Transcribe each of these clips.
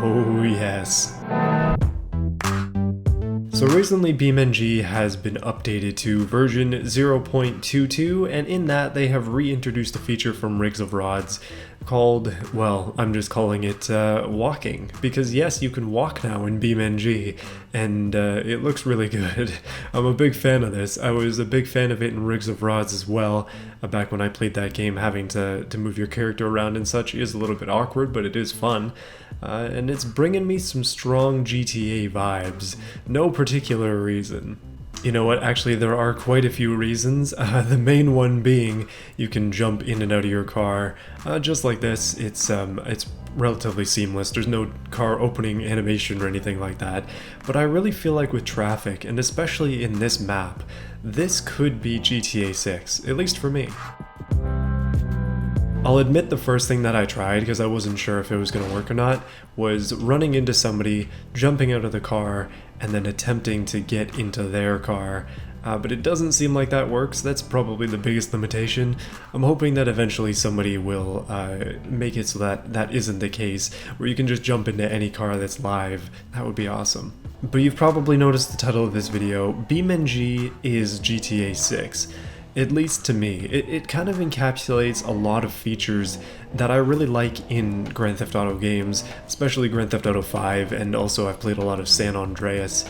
Oh yes. So recently BeamNG has been updated to version 0.22, and in that they have reintroduced a feature from Rigs of Rods called, well, I'm just calling it walking, because yes, you can walk now in BeamNG, and it looks really good. I'm a big fan of this. I was a big fan of it in Rigs of Rods as well. Back when I played that game, having to move your character around and such is a little bit awkward, but it is fun. And it's bringing me some strong GTA vibes. No particular reason. You know what, actually there are quite a few reasons. The main one being you can jump in and out of your car just like this. It's relatively seamless. There's no car opening animation or anything like that. But I really feel like with traffic, and especially in this map, this could be GTA 6, at least for me. I'll admit the first thing that I tried, because I wasn't sure if it was going to work or not, was running into somebody, jumping out of the car, and then attempting to get into their car. But it doesn't seem like that works. That's probably the biggest limitation. I'm hoping that eventually somebody will make it so that that isn't the case, where you can just jump into any car that's live. That would be awesome. But you've probably noticed the title of this video. BeamNG is GTA 6. At least to me. It kind of encapsulates a lot of features that I really like in Grand Theft Auto games, especially Grand Theft Auto 5, and also I've played a lot of San Andreas,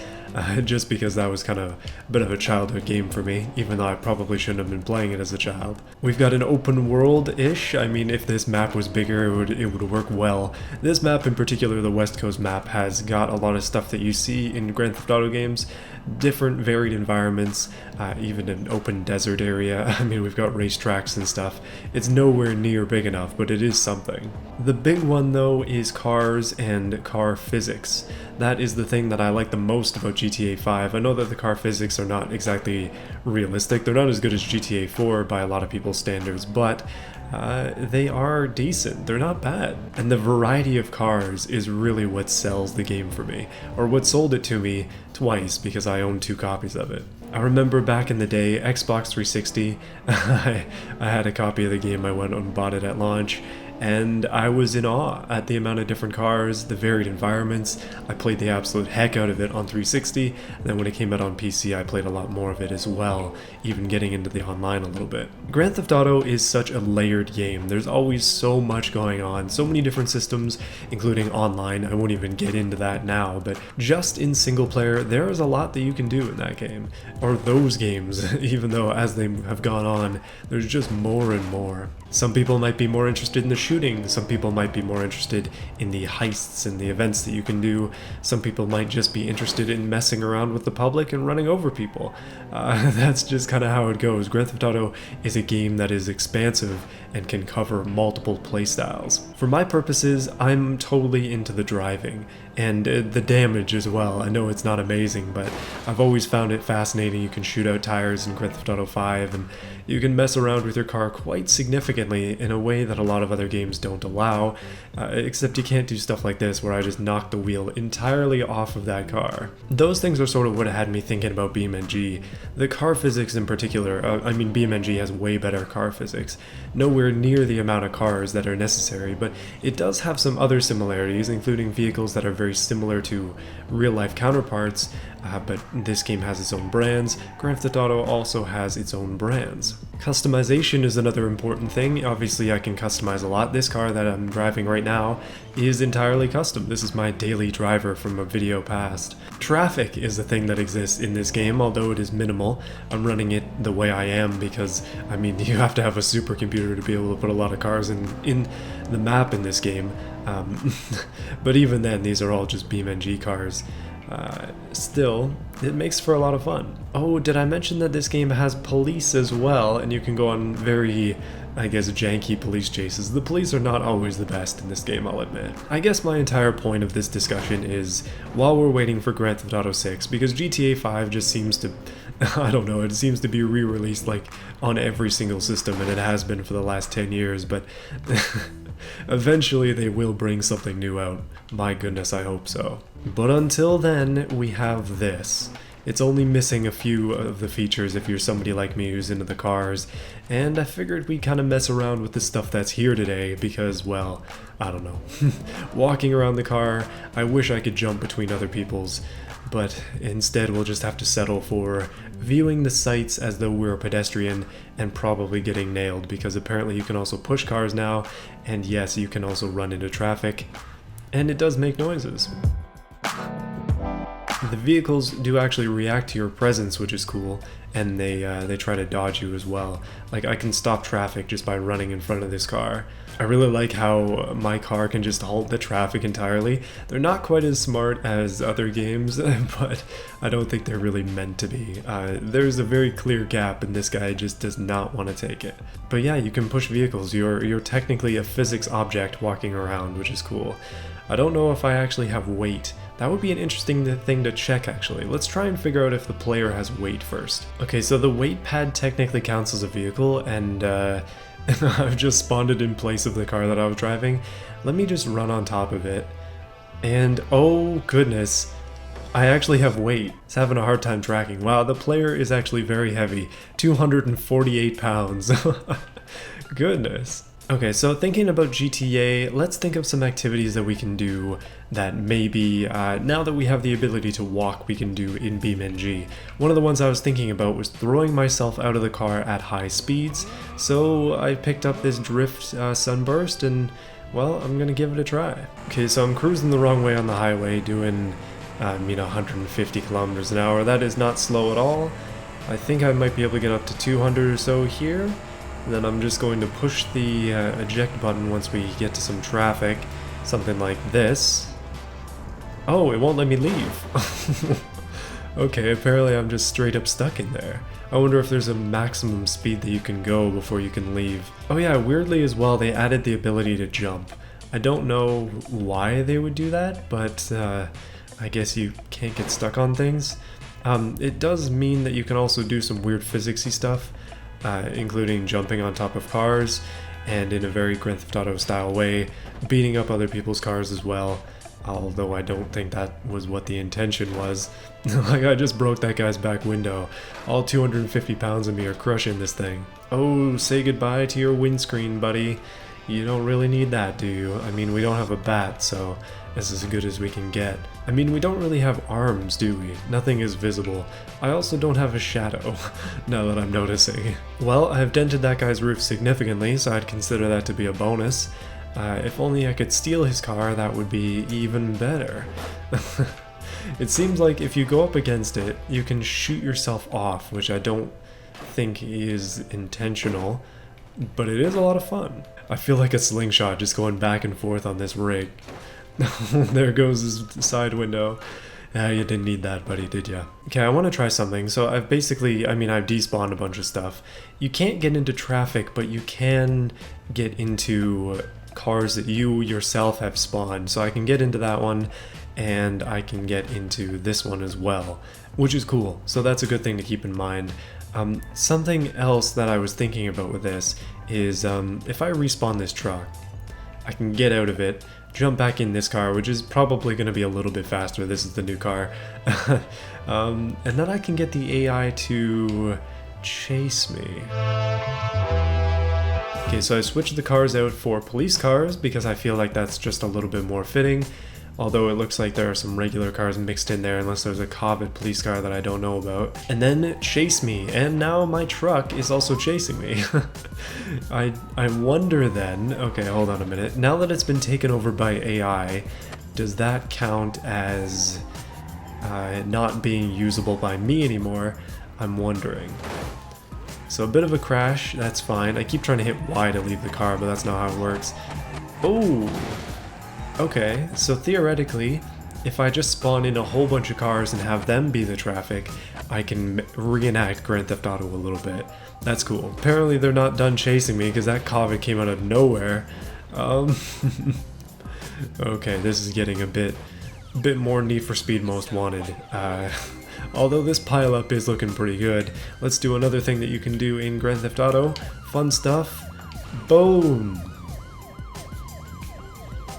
just because that was kind of a bit of a childhood game for me, even though I probably shouldn't have been playing it as a child. We've got an open world-ish. I mean, if this map was bigger, it would work well. This map in particular, the West Coast map, has got a lot of stuff that you see in Grand Theft Auto games, different varied environments, even an open desert area. I mean, we've got racetracks and stuff. It's nowhere near big enough, but it is something. The big one though is cars and car physics. That is the thing that I like the most about GTA 5. I know that the car physics are not exactly realistic. They're not as good as GTA 4 by a lot of people's standards, but they are decent. They're not bad. And the variety of cars is really what sells the game for me, or what sold it to me twice, because I own 2 copies of it. I remember back in the day, Xbox 360, I had a copy of the game. I went and bought it at launch, and I was in awe at the amount of different cars, the varied environments. I played the absolute heck out of it on 360, and then when it came out on PC I played a lot more of it as well, even getting into the online a little bit. Grand Theft Auto is such a layered game. There's always so much going on, so many different systems, including online. I won't even get into that now, but just in single player, there is a lot that you can do in that game, or those games, even though as they have gone on, there's just more and more. Some people might be more interested in the shooting, some people might be more interested in the heists and the events that you can do, some people might just be interested in messing around with the public and running over people. That's just kind of how it goes. Grand Theft Auto is a game that is expansive and can cover multiple playstyles. For my purposes, I'm totally into the driving, and the damage as well. I know it's not amazing, but I've always found it fascinating. You can shoot out tires in Grand Theft Auto 5, and you can mess around with your car quite significantly in a way that a lot of other games don't allow, except you can't do stuff like this where I just knock the wheel entirely off of that car. Those things are sort of what had me thinking about BeamNG. The car physics in particular, I mean BeamNG has way better car physics, nowhere near the amount of cars that are necessary, but it does have some other similarities, including vehicles that are very similar to real-life counterparts, but this game has its own brands. Grand Theft Auto also has its own brands. Customization is another important thing. Obviously I can customize a lot. This car that I'm driving right now is entirely custom. This is my daily driver from a video past. Traffic is a thing that exists in this game, although it is minimal. I'm running it the way I am because, I mean, you have to have a supercomputer to be able to put a lot of cars in the map in this game. But even then, these are all just BeamNG cars. Still, it makes for a lot of fun. Oh, did I mention that this game has police as well, and you can go on very, I guess, janky police chases. The police are not always the best in this game, I'll admit. I guess my entire point of this discussion is, while we're waiting for Grand Theft Auto 6, because GTA 5 just seems to, I don't know, it seems to be re-released like on every single system, and it has been for the last 10 years, but eventually they will bring something new out. My goodness, I hope so. But until then, we have this. It's only missing a few of the features if you're somebody like me who's into the cars, and I figured we'd kind of mess around with the stuff that's here today because, well, I don't know. Walking around the car, I wish I could jump between other people's, but instead we'll just have to settle for viewing the sights as though we're a pedestrian and probably getting nailed, because apparently you can also push cars now, and yes, you can also run into traffic, and it does make noises. The vehicles do actually react to your presence, which is cool, and they try to dodge you as well. Like, I can stop traffic just by running in front of this car. I really like how my car can just halt the traffic entirely. They're not quite as smart as other games, but I don't think they're really meant to be. There's a very clear gap, and this guy just does not want to take it. But yeah, you can push vehicles. You're technically a physics object walking around, which is cool. I don't know if I actually have weight. That would be an interesting thing to check, actually. Let's try and figure out if the player has weight first. Okay, so the weight pad technically counts as a vehicle, and I've just spawned it in place of the car that I was driving. Let me just run on top of it. And oh goodness, I actually have weight. It's having a hard time tracking. Wow, the player is actually very heavy. 248 pounds. Goodness. Okay, so thinking about GTA, let's think of some activities that we can do that maybe, now that we have the ability to walk, we can do in BeamNG. One of the ones I was thinking about was throwing myself out of the car at high speeds, so I picked up this drift sunburst, and, well, I'm gonna give it a try. Okay, so I'm cruising the wrong way on the highway, doing, 150 kilometers an hour. That is not slow at all. I think I might be able to get up to 200 or so here. And then I'm just going to push the eject button once we get to some traffic. Something like this. Oh, it won't let me leave. Okay, apparently I'm just straight up stuck in there. I wonder if there's a maximum speed that you can go before you can leave. Oh yeah, weirdly as well, they added the ability to jump. I don't know why they would do that, but I guess you can't get stuck on things. It does mean that you can also do some weird physicsy stuff. Including jumping on top of cars, and in a very Grand Theft Auto style way, beating up other people's cars as well, although I don't think that was what the intention was. Like, I just broke that guy's back window. All 250 pounds of me are crushing this thing. Oh, say goodbye to your windscreen, buddy. You don't really need that, do you? I mean, we don't have a bat, so this is as good as we can get. I mean, we don't really have arms, do we? Nothing is visible. I also don't have a shadow, now that I'm noticing. Well, I've dented that guy's roof significantly, so I'd consider that to be a bonus. If only I could steal his car, that would be even better. It seems like if you go up against it, you can shoot yourself off, which I don't think is intentional, but it is a lot of fun. I feel like a slingshot just going back and forth on this rig. There goes his side window. You didn't need that, buddy, did ya? Okay, I want to try something. So I've basically, I've despawned a bunch of stuff. You can't get into traffic, but you can get into cars that you yourself have spawned. So I can get into that one, and I can get into this one as well, which is cool. So that's a good thing to keep in mind. Something else that I was thinking about with this is if I respawn this truck, I can get out of it, jump back in this car, which is probably going to be a little bit faster. This is the new car. And then I can get the AI to chase me. Okay, so I switched the cars out for police cars because I feel like that's just a little bit more fitting. Although it looks like there are some regular cars mixed in there, unless there's a COVID police car that I don't know about. And then chase me, and now my truck is also chasing me. I wonder then, okay, hold on a minute. Now that it's been taken over by AI, does that count as not being usable by me anymore? I'm wondering. So a bit of a crash, that's fine. I keep trying to hit Y to leave the car, but that's not how it works. Oh! Okay, so theoretically, if I just spawn in a whole bunch of cars and have them be the traffic, I can reenact Grand Theft Auto a little bit. That's cool. Apparently they're not done chasing me because that COVID came out of nowhere. Okay, this is getting a bit more Need for Speed Most Wanted. Although this pileup is looking pretty good, let's do another thing that you can do in Grand Theft Auto. Fun stuff. Boom!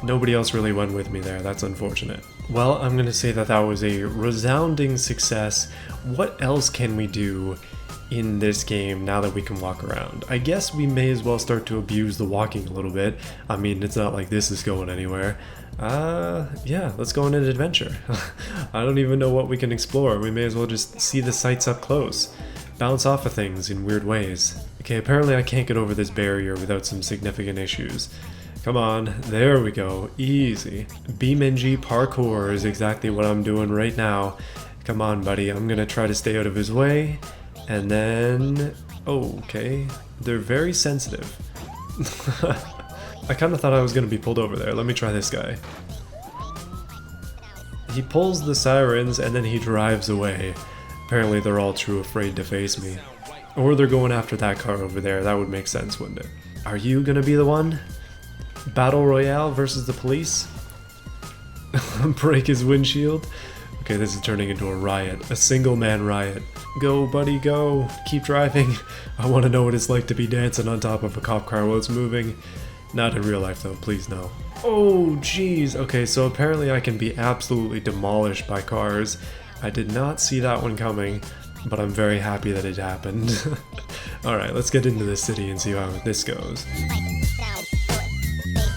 Nobody else really went with me there, that's unfortunate. Well, I'm gonna say that that was a resounding success. What else can we do in this game now that we can walk around? I guess we may as well start to abuse the walking a little bit. I mean, it's not like this is going anywhere. Yeah, let's go on an adventure. I don't even know what we can explore. We may as well just see the sights up close. Bounce off of things in weird ways. Okay, apparently I can't get over this barrier without some significant issues. Come on, there we go, easy. BeamNG parkour is exactly what I'm doing right now. Come on, buddy, I'm gonna try to stay out of his way. And then, oh, okay, they're very sensitive. I kind of thought I was gonna be pulled over there. Let me try this guy. He pulls the sirens and then he drives away. Apparently they're all too afraid to face me. Or they're going after that car over there. That would make sense, wouldn't it? Are you gonna be the one? Battle Royale versus the police? Break his windshield? Okay, this is turning into a riot. A single man riot. Go, buddy, go. Keep driving. I want to know what it's like to be dancing on top of a cop car while it's moving. Not in real life, though. Please, no. Oh, jeez. Okay, so apparently I can be absolutely demolished by cars. I did not see that one coming, but I'm very happy that it happened. Alright, let's get into the city and see how this goes.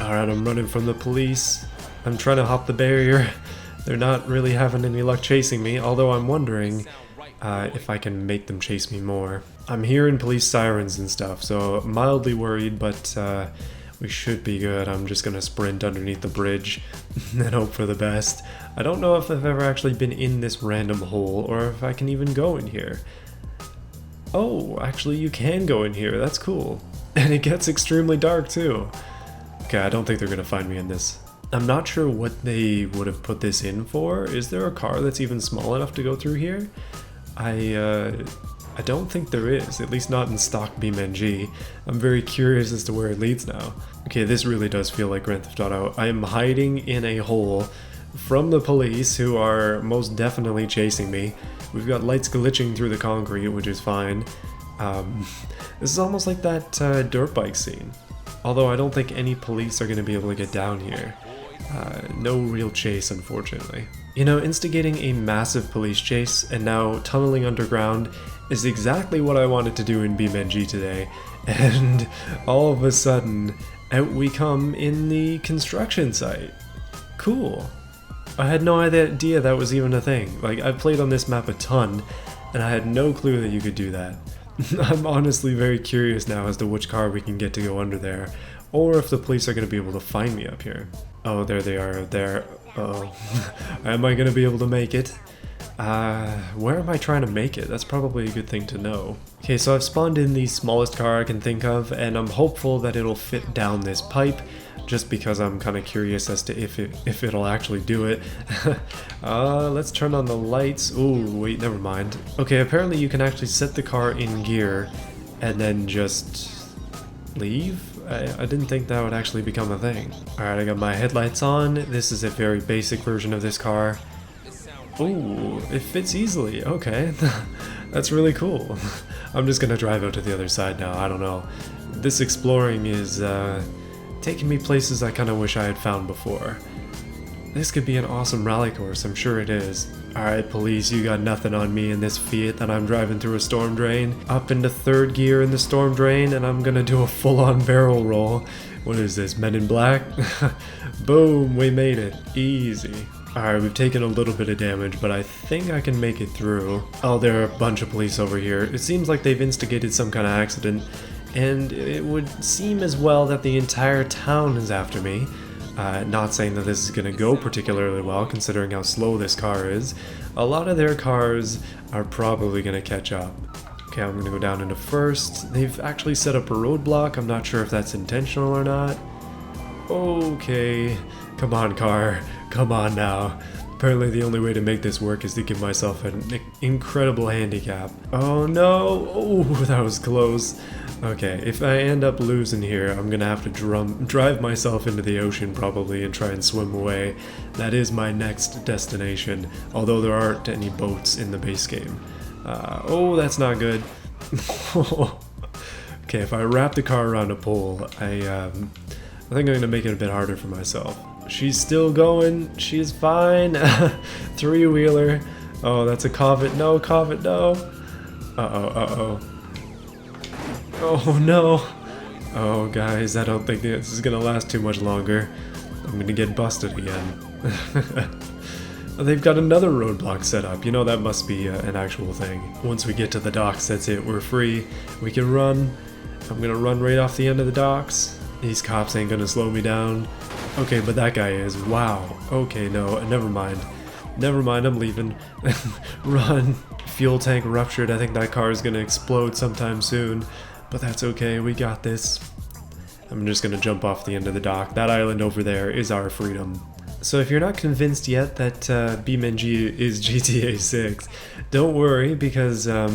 Alright, I'm running from the police. I'm trying to hop the barrier. They're not really having any luck chasing me, although I'm wondering if I can make them chase me more. I'm hearing police sirens and stuff, so mildly worried, but we should be good. I'm just gonna sprint underneath the bridge and hope for the best. I don't know if I've ever actually been in this random hole, or if I can even go in here. Oh, actually you can go in here, that's cool. And it gets extremely dark too. Okay, I don't think they're gonna find me in this. I'm not sure what they would have put this in for. Is there a car that's even small enough to go through here? I don't think there is, at least not in stock BeamNG. I'm very curious as to where it leads now. Okay, this really does feel like Grand Theft Auto. I am hiding in a hole from the police, who are most definitely chasing me. We've got lights glitching through the concrete, which is fine. This is almost like that dirt bike scene. Although I don't think any police are going to be able to get down here. No real chase, unfortunately. You know, instigating a massive police chase and now tunneling underground is exactly what I wanted to do in BeamNG today. And all of a sudden, out we come in the construction site. Cool. I had no idea that was even a thing. Like, I've played on this map a ton, and I had no clue that you could do that. I'm honestly very curious now as to which car we can get to go under there, or if the police are going to be able to find me up here. Oh, there they are, there. Uh-oh. Am I going to be able to make it? Where am I trying to make it? That's probably a good thing to know. Okay, so I've spawned in the smallest car I can think of, and I'm hopeful that it'll fit down this pipe, just because I'm kind of curious as to if it'll actually do it. Let's turn on the lights. Ooh, wait, never mind. Okay, apparently you can actually set the car in gear and then just leave? I didn't think that would actually become a thing. Alright, I got my headlights on. This is a very basic version of this car. Ooh, it fits easily. Okay, that's really cool. I'm just gonna drive out to the other side now. I don't know. This exploring is taking me places I kind of wish I had found before. This could be an awesome rally course, I'm sure it is. Alright, police, you got nothing on me in this Fiat that I'm driving through a storm drain. Up into third gear in the storm drain, and I'm gonna do a full-on barrel roll. What is this, Men in Black? Boom, we made it. Easy. Alright, we've taken a little bit of damage, but I think I can make it through. Oh, there are a bunch of police over here. It seems like they've instigated some kind of accident, and it would seem as well that the entire town is after me. Not saying that this is going to go particularly well, considering how slow this car is. A lot of their cars are probably going to catch up. Okay, I'm going to go down into first. They've actually set up a roadblock. I'm not sure if that's intentional or not. Okay, come on, car. Come on now. Apparently the only way to make this work is to give myself an incredible handicap. Oh no! Oh, that was close. Okay, if I end up losing here, I'm gonna have to drive myself into the ocean probably and try and swim away. That is my next destination, although there aren't any boats in the base game. Oh, that's not good. Okay, if I wrap the car around a pole, I think I'm gonna make it a bit harder for myself. She's still going. She's fine. Three-wheeler. Oh, that's a Covet. No, Covet, no. Uh-oh, uh-oh. Oh, no. Oh, guys, I don't think this is gonna last too much longer. I'm gonna get busted again. They've got another roadblock set up. You know, that must be an actual thing. Once we get to the docks, that's it. We're free. We can run. I'm gonna run right off the end of the docks. These cops ain't gonna slow me down. Okay, but that guy is. Wow. Okay, no, never mind. Never mind, I'm leaving. Run. Fuel tank ruptured. I think that car is gonna explode sometime soon. But that's okay, we got this. I'm just gonna jump off the end of the dock. That island over there is our freedom. So if you're not convinced yet that BeamNG is GTA 6, don't worry because, yeah,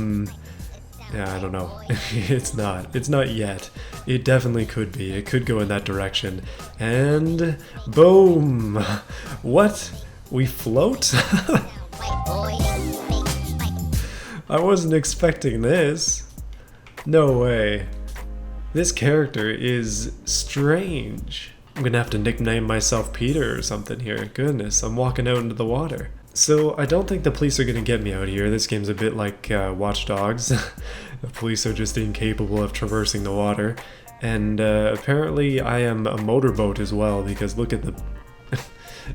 I don't know. It's not. It's not yet. It definitely could be. It could go in that direction. And boom! What? We float? I wasn't expecting this. No way. This character is strange. I'm gonna have to nickname myself Peter or something here. Goodness, I'm walking out into the water. So I don't think the police are gonna get me out here. This game's a bit like Watch Dogs. The police are just incapable of traversing the water. And apparently I am a motorboat as well, because look at the...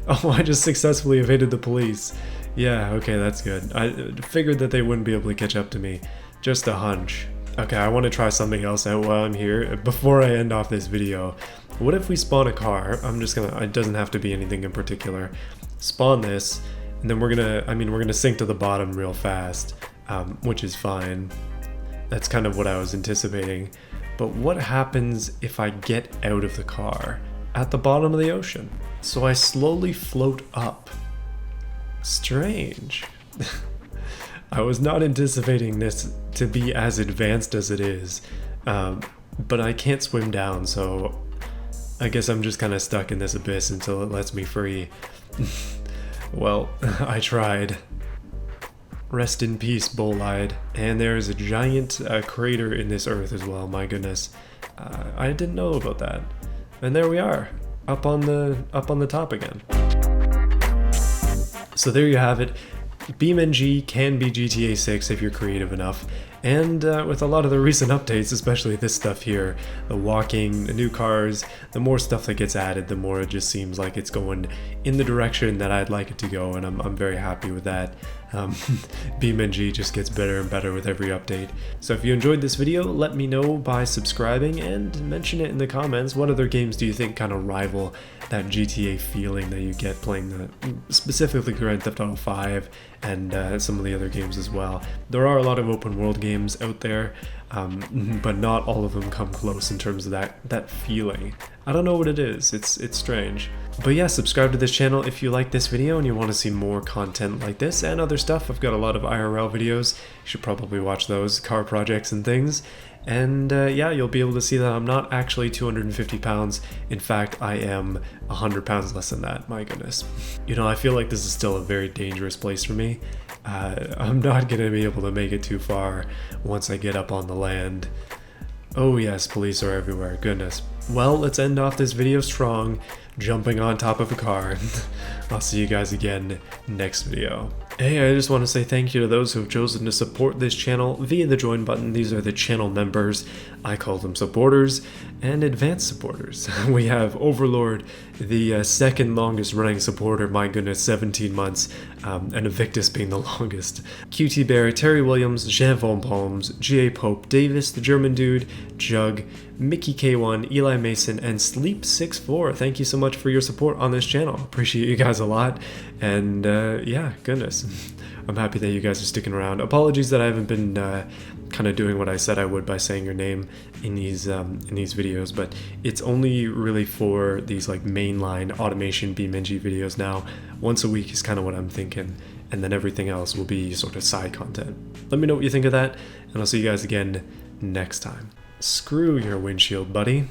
Oh, I just successfully evaded the police. Yeah, okay, that's good. I figured that they wouldn't be able to catch up to me. Just a hunch. Okay, I want to try something else out while I'm here. Before I end off this video, what if we spawn a car? I'm just gonna, it doesn't have to be anything in particular. Spawn this, and then we're gonna sink to the bottom real fast, which is fine. That's kind of what I was anticipating. But what happens if I get out of the car at the bottom of the ocean? So I slowly float up. Strange. I was not anticipating this to be as advanced as it is, but I can't swim down, so I guess I'm just kind of stuck in this abyss until it lets me free. Well, I tried. Rest in peace, Bolide. And there's a giant crater in this earth as well, my goodness. I didn't know about that. And there we are, up on the top again. So there you have it. BeamNG can be GTA 6 if you're creative enough, and with a lot of the recent updates, especially this stuff here, the walking, the new cars, the more stuff that gets added, the more it just seems like it's going in the direction that I'd like it to go, and I'm very happy with that. BeamNG just gets better and better with every update. So if you enjoyed this video, let me know by subscribing and mention it in the comments. What other games do you think kind of rival that GTA feeling that you get playing specifically Grand Theft Auto 5 and some of the other games as well? There are a lot of open world games out there, but not all of them come close in terms of that feeling. I don't know what it is. It's strange. But yeah, subscribe to this channel if you like this video and you want to see more content like this and other stuff. I've got a lot of IRL videos. You should probably watch those, car projects and things. And yeah, you'll be able to see that I'm not actually 250 pounds. In fact, I am 100 pounds less than that. My goodness. You know, I feel like this is still a very dangerous place for me. I'm not going to be able to make it too far once I get up on the land. Oh yes, police are everywhere. Goodness. Well, let's end off this video strong, jumping on top of a car. I'll see you guys again next video. Hey, I just want to say thank you to those who have chosen to support this channel via the join button. These are the channel members. I call them supporters and advanced supporters. We have Overlord, the second longest running supporter, my goodness, 17 months, and Evictus being the longest. QT Bear, Terry Williams, Jean Von Palms, G.A. Pope, Davis, the German Dude, Jug, Mickey K1, Eli Mason, and Sleep64. Thank you so much for your support on this channel. Appreciate you guys a lot. And yeah, goodness. I'm happy that you guys are sticking around. Apologies that I haven't been kind of doing what I said I would by saying your name in these videos, but it's only really for these like mainline automation BeamNG videos now. Once a week is kind of what I'm thinking, and then everything else will be sort of side content. Let me know what you think of that, and I'll see you guys again next time. Screw your windshield, buddy.